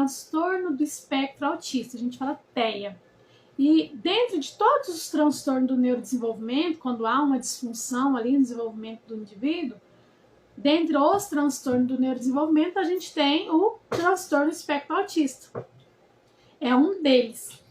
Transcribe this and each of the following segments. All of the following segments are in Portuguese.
transtorno do espectro autista, a gente fala TEA. E dentro de todos os transtornos do neurodesenvolvimento, quando há uma disfunção ali no desenvolvimento do indivíduo, dentre os transtornos do neurodesenvolvimento, a gente tem o transtorno do espectro autista. É um deles.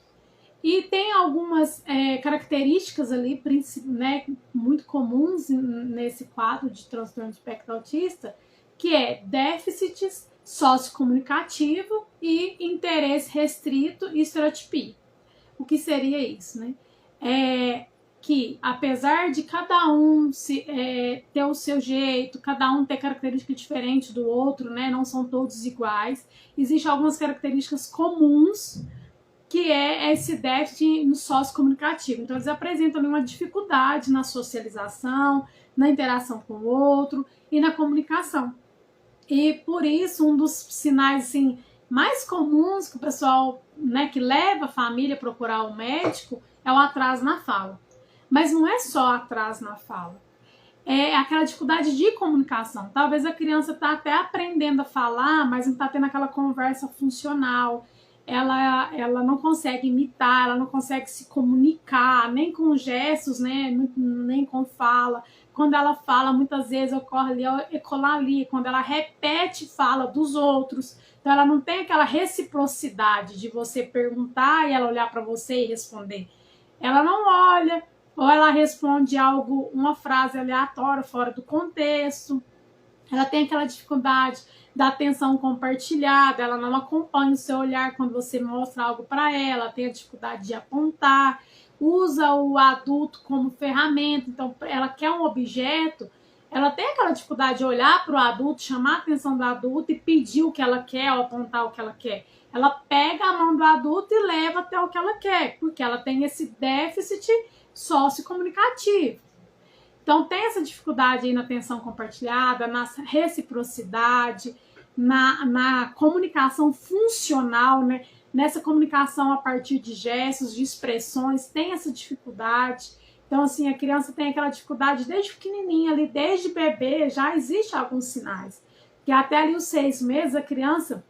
E tem algumas características ali, né, muito comuns nesse quadro de transtorno do espectro autista, que é déficits sociocomunicativo e interesse restrito e estereotipia. O que seria isso, né? Que apesar de cada um ter o seu jeito, cada um ter características diferentes do outro, né? Não são todos iguais. Existem algumas características comuns, que é esse déficit no sociocomunicativo. Então, eles apresentam uma dificuldade na socialização, na interação com o outro e na comunicação. E por isso, um dos sinais assim, mais comuns que o pessoal, né, que leva a família a procurar o médico é o atraso na fala. Mas não é só atraso na fala. É aquela dificuldade de comunicação. Talvez a criança está até aprendendo a falar, mas não está tendo aquela conversa funcional. Ela não consegue imitar, ela não consegue se comunicar, nem com gestos, né, nem com fala. Quando ela fala, muitas vezes ocorre ali a ecolalia, quando ela repete fala dos outros. Então ela não tem aquela reciprocidade de você perguntar e ela olhar para você e responder. Ela não olha, ou ela responde algo, uma frase aleatória, fora do contexto. Ela tem aquela dificuldade da atenção compartilhada, ela não acompanha o seu olhar quando você mostra algo para ela, tem a dificuldade de apontar, usa o adulto como ferramenta, então ela quer um objeto, ela tem aquela dificuldade de olhar para o adulto, chamar a atenção do adulto e pedir o que ela quer ou apontar o que ela quer. Ela pega a mão do adulto e leva até o que ela quer, porque ela tem esse déficit sociocomunicativo. Então, tem essa dificuldade aí na atenção compartilhada, na reciprocidade, na comunicação funcional, né? Nessa comunicação a partir de gestos, de expressões, tem essa dificuldade. Então, assim, a criança tem aquela dificuldade desde pequenininha, ali, desde bebê, já existe alguns sinais. Que até ali os 6 meses, a criança,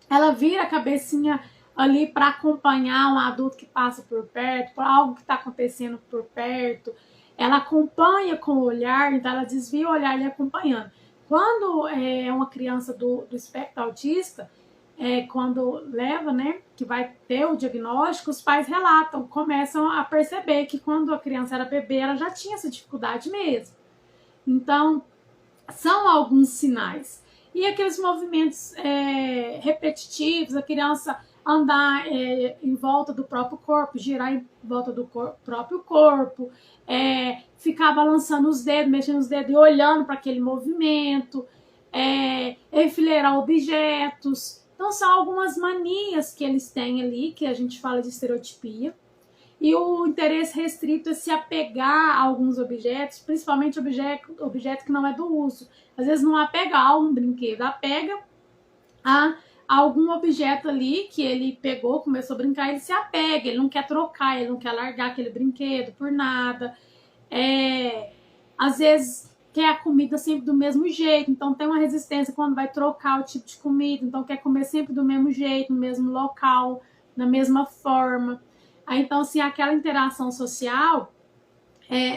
ela vira a cabecinha ali para acompanhar um adulto que passa por perto, por algo que está acontecendo por perto. Ela acompanha com o olhar, então ela desvia o olhar e acompanhando. Quando é uma criança do espectro autista, quando leva, né, que vai ter o diagnóstico, os pais relatam, começam a perceber que quando a criança era bebê, ela já tinha essa dificuldade mesmo. Então, são alguns sinais. E aqueles movimentos repetitivos, a criança andar em volta do próprio corpo, girar em volta do próprio corpo, ficar balançando os dedos, mexendo os dedos e olhando para aquele movimento, enfileirar objetos. Então são algumas manias que eles têm ali, que a gente fala de estereotipia. E o interesse restrito é se apegar a alguns objetos, principalmente objeto que não é do uso. Às vezes não apega a um brinquedo, apega a algum objeto ali que ele pegou, começou a brincar, ele se apega, ele não quer trocar, ele não quer largar aquele brinquedo por nada. Às vezes quer a comida sempre do mesmo jeito, então tem uma resistência quando vai trocar o tipo de comida, então quer comer sempre do mesmo jeito, no mesmo local, na mesma forma. Aí, então, assim, aquela interação social,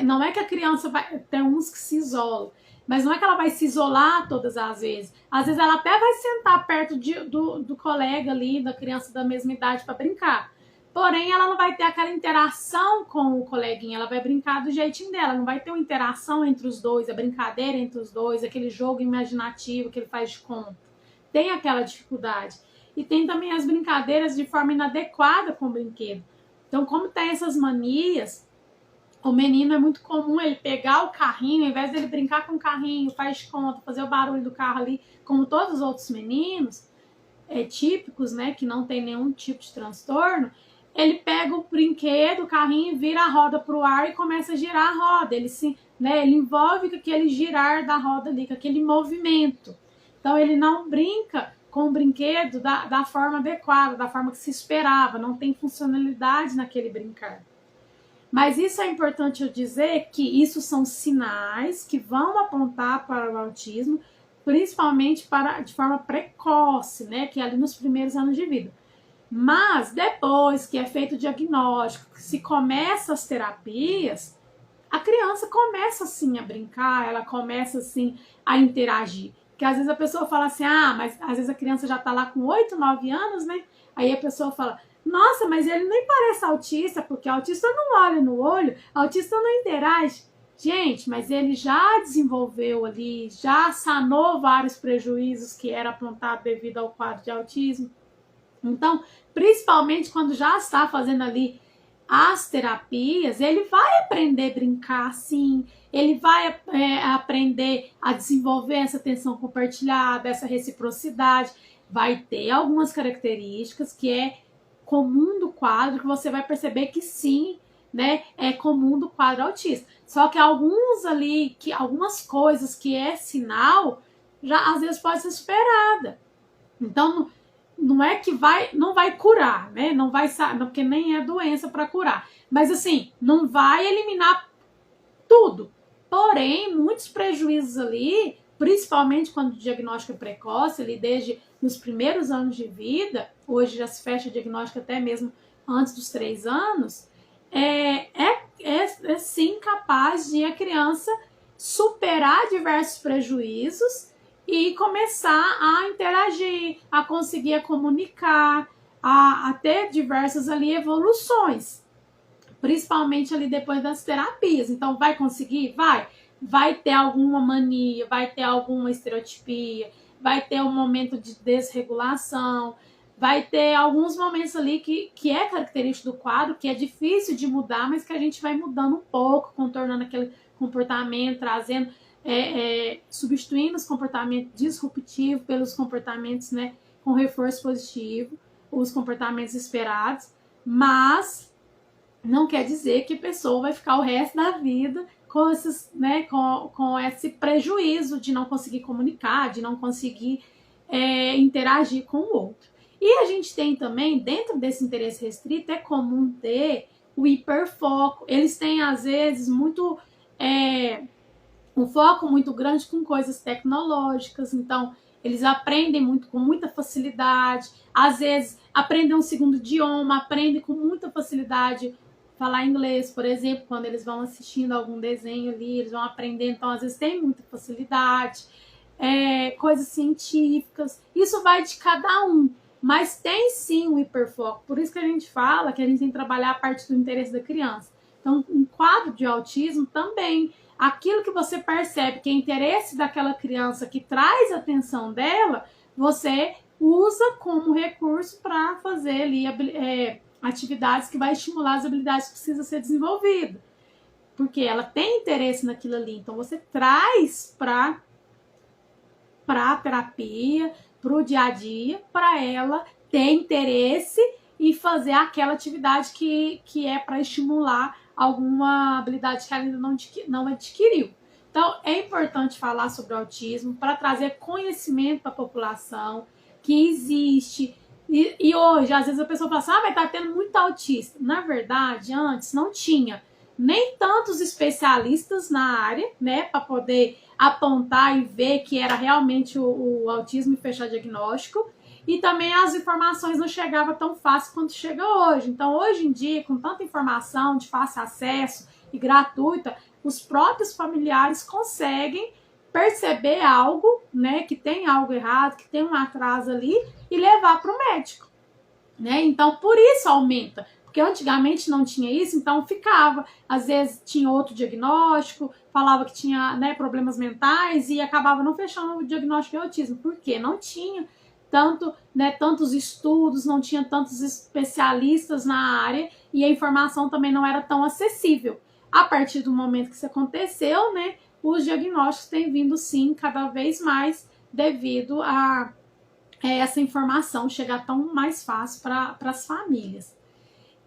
não é que a criança vai... Tem uns que se isolam, mas não é que ela vai se isolar todas as vezes. Às vezes ela até vai sentar perto do colega ali, da criança da mesma idade para brincar. Porém, ela não vai ter aquela interação com o coleguinha, ela vai brincar do jeitinho dela, não vai ter uma interação entre os dois, a brincadeira entre os dois, aquele jogo imaginativo que ele faz de conta. Tem aquela dificuldade. E tem também as brincadeiras de forma inadequada com o brinquedo. Então, como tem essas manias, o menino é muito comum ele pegar o carrinho, ao invés dele brincar com o carrinho, faz de conta, fazer o barulho do carro ali, como todos os outros meninos, típicos, né, que não tem nenhum tipo de transtorno, ele pega o brinquedo, o carrinho, vira a roda para o ar e começa a girar a roda. Ele envolve com aquele girar da roda ali, com aquele movimento. Então, ele não brinca com o brinquedo da forma adequada, da forma que se esperava, não tem funcionalidade naquele brincar. Mas isso é importante eu dizer que isso são sinais que vão apontar para o autismo, principalmente de forma precoce, né, que é ali nos primeiros anos de vida. Mas depois que é feito o diagnóstico, que se começa as terapias, a criança começa assim a brincar, ela começa assim a interagir. Porque às vezes a pessoa fala assim, ah, mas às vezes a criança já tá lá com 8, 9 anos, né? Aí a pessoa fala, nossa, mas ele nem parece autista, porque autista não olha no olho, autista não interage. Gente, mas ele já desenvolveu ali, já sanou vários prejuízos que era apontado devido ao quadro de autismo. Então, principalmente quando já está fazendo ali as terapias, ele vai aprender a brincar sim, ele vai aprender a desenvolver essa atenção compartilhada, essa reciprocidade, vai ter algumas características que é comum do quadro, que você vai perceber que sim, né, é comum do quadro autista. Só que algumas coisas que é sinal, já às vezes pode ser superada. Então, não é que não vai curar, né? Não vai, porque nem é doença para curar. Mas assim, não vai eliminar tudo. Porém, muitos prejuízos ali, principalmente quando o diagnóstico é precoce, ali desde os primeiros anos de vida, hoje já se fecha o diagnóstico até mesmo antes dos 3 anos, é sim capaz de a criança superar diversos prejuízos e começar a interagir, a conseguir comunicar, a ter diversas ali evoluções, principalmente ali depois das terapias. Então, vai conseguir? Vai ter alguma mania, vai ter alguma estereotipia, vai ter um momento de desregulação, vai ter alguns momentos ali que é característico do quadro, que é difícil de mudar, mas que a gente vai mudando um pouco, contornando aquele comportamento, trazendo, substituindo os comportamentos disruptivos pelos comportamentos, né, com reforço positivo, os comportamentos esperados, mas não quer dizer que a pessoa vai ficar o resto da vida com esse prejuízo de não conseguir comunicar, de não conseguir interagir com o outro. E a gente tem também, dentro desse interesse restrito, é comum ter o hiperfoco. Eles têm, às vezes, um foco muito grande com coisas tecnológicas, então eles aprendem com muita facilidade, às vezes aprendem um segundo idioma, aprendem com muita facilidade falar inglês, por exemplo, quando eles vão assistindo algum desenho ali, eles vão aprender, então às vezes tem muita facilidade, coisas científicas, isso vai de cada um, mas tem sim um hiperfoco, por isso que a gente fala que a gente tem que trabalhar a parte do interesse da criança. Então, um quadro de autismo também, aquilo que você percebe que é interesse daquela criança, que traz a atenção dela, você usa como recurso para fazer ali atividades que vai estimular as habilidades que precisa ser desenvolvida. Porque ela tem interesse naquilo ali. Então, você traz para a terapia, para o dia a dia, para ela ter interesse e fazer aquela atividade que é para estimular alguma habilidade que ela ainda não adquiriu. Então, é importante falar sobre o autismo para trazer conhecimento para a população que existe. E hoje, às vezes a pessoa fala assim, mas tá tendo muito autista. Na verdade, antes não tinha nem tantos especialistas na área, né, para poder apontar e ver que era realmente o autismo e fechar diagnóstico. E também as informações não chegavam tão fácil quanto chega hoje. Então, hoje em dia, com tanta informação de fácil acesso e gratuita, os próprios familiares conseguem perceber algo, né, que tem algo errado, que tem um atraso ali e levar para o médico, né? Então, por isso aumenta. Porque antigamente não tinha isso, então ficava. Às vezes tinha outro diagnóstico, falava que tinha, né, problemas mentais e acabava não fechando o diagnóstico de autismo. Por quê? Não tinha tantos estudos, não tinha tantos especialistas na área e a informação também não era tão acessível. A partir do momento que isso aconteceu, né, os diagnósticos têm vindo sim cada vez mais devido a essa informação chegar tão mais fácil para as famílias.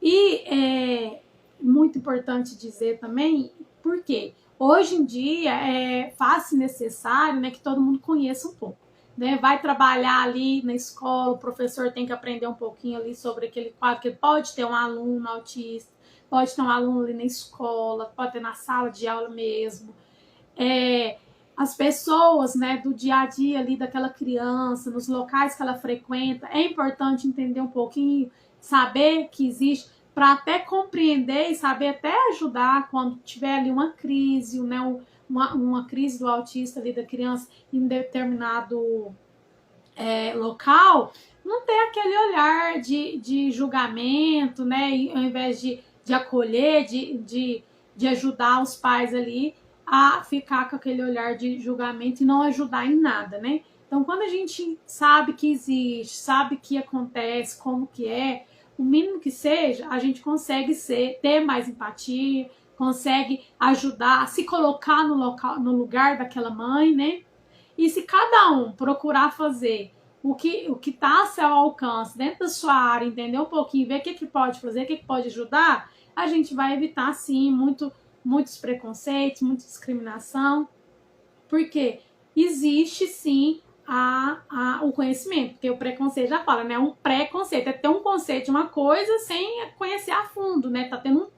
E é muito importante dizer também, porque hoje em dia é fácil e necessário, né, que todo mundo conheça um pouco. Né, vai trabalhar ali na escola, o professor tem que aprender um pouquinho ali sobre aquele quadro, que pode ter um aluno autista, pode ter um aluno ali na escola, pode ter na sala de aula mesmo. as pessoas, né, do dia a dia ali daquela criança, nos locais que ela frequenta. É importante entender um pouquinho, saber que existe, para até compreender e saber até ajudar quando tiver ali uma crise, né, uma crise do autista ali da criança em determinado local, não ter aquele olhar de julgamento, né, e ao invés de acolher, de ajudar os pais ali a ficar com aquele olhar de julgamento e não ajudar em nada, né? Então, quando a gente sabe que existe, sabe que acontece, como que é, o mínimo que seja, a gente consegue ter mais empatia, consegue ajudar, se colocar no lugar daquela mãe, né? E se cada um procurar fazer o que está a seu alcance dentro da sua área, entender um pouquinho, ver o que pode fazer, o que pode ajudar, a gente vai evitar, sim, muitos preconceitos, muita discriminação, porque existe, sim, o conhecimento, porque o preconceito já fala, né? Um preconceito é ter um conceito de uma coisa sem conhecer a fundo, né? Tá tendo um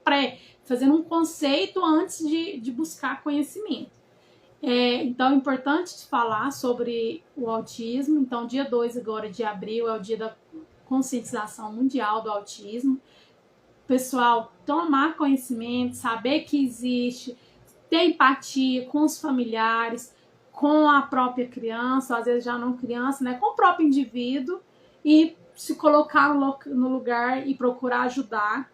fazendo um conceito antes de buscar conhecimento. Então é importante falar sobre o autismo. Então, dia 2 agora de abril é o dia da conscientização mundial do autismo. Pessoal, tomar conhecimento, saber que existe, ter empatia com os familiares, com a própria criança, às vezes já não criança, né, com o próprio indivíduo, e se colocar no lugar e procurar ajudar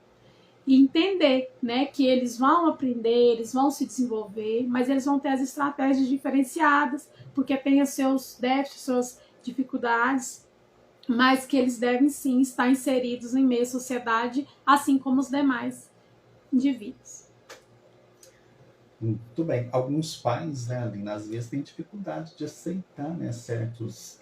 e entender, né, que eles vão aprender, eles vão se desenvolver, mas eles vão ter as estratégias diferenciadas, porque tem os seus déficits, suas dificuldades, mas que eles devem sim estar inseridos em meio à sociedade, assim como os demais indivíduos. Muito bem. Alguns pais, né, Aline, às vezes têm dificuldade de aceitar, né, certos